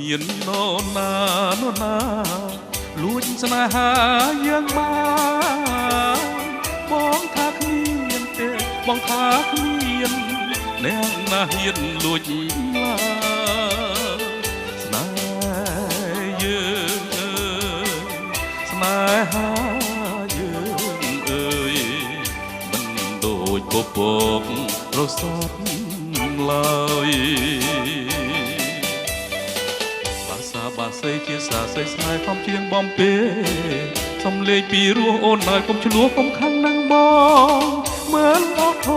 មាននរណាលួចស្នេហាយើងបានបងថាគ្មានទេបងថាគ្មានអ្នកណាហ៊ានលួចឡាស្នេហ៍យើងអើយស្នេហាយើងអើយមិនដូចពពករសត់ឡើយបាស័យជាសាស័យស្នេហ៍ខំជាងបំពេសំលេងពីរោះអូនហើយកុំឆ្លោះកុំខឹងនឹងបងមើលអត់ធ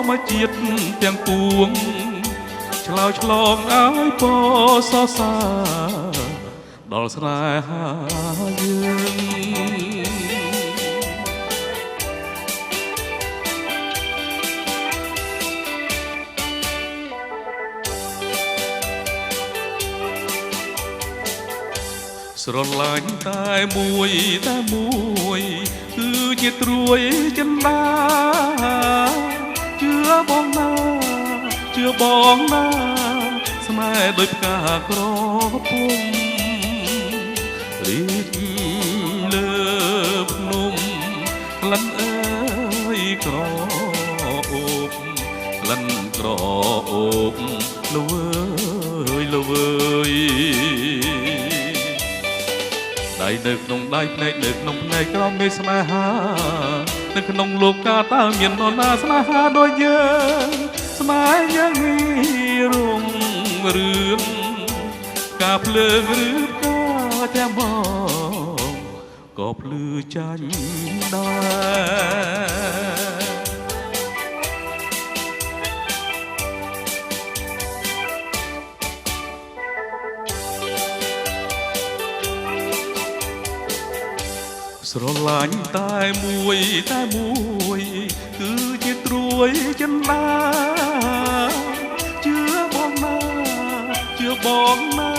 មកជាតិទាំងពួងឆ្លើយឆ្លងឲ្យពសរសើរដល់ស្នេហាយើងស្រឡាញ់តែមួយគឺជាត្រួយចិន្តាជឿបងណាស្នេហ៍ដោយផ្កាក្រពុំរីកលើភ្នំក្លិនអើយក្រអូបក្លិនក្រអូបល្វើយដៃនៅក្នុងដៃភ្នែកនៅក្នុងភ្នែកក្រោមមេស្នេហានៅក្នុងលោកកាតើមាននរណាស្នេហាដូចយើងស្នេហ៍យើងនេះរុងរឿងការភ្លើងឬការចាំបងក៏ភ្លឺចាញ់ដែរស្រឡាញ់តែមួយគឺជាត្រួយចិន្តាជឿបងណា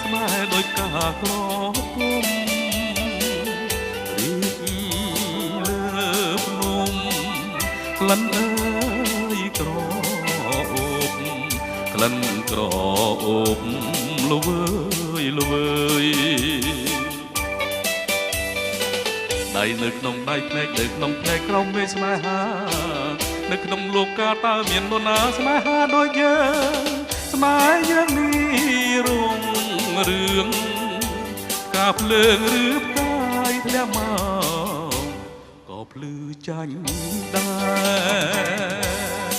ស្នេហ៍ដូចកាក្រពុំរីកលើភ្នំក្លិនអើយក្រអូបក្លិនក្រអូបល្វើយដៃនៅក្នុងដៃភ្នែកនៅក្នុងភ្នែកក្រោមមេស្នេហានៅក្នុងលោកកាតើមាននរណាស្នេហាដូចយើងស្នេហ៍យើងនេះរុងរឿងការភ្លើងឬផ្កាយធ្លាក់មកក៏ភ្លឺចាញ់ដែរ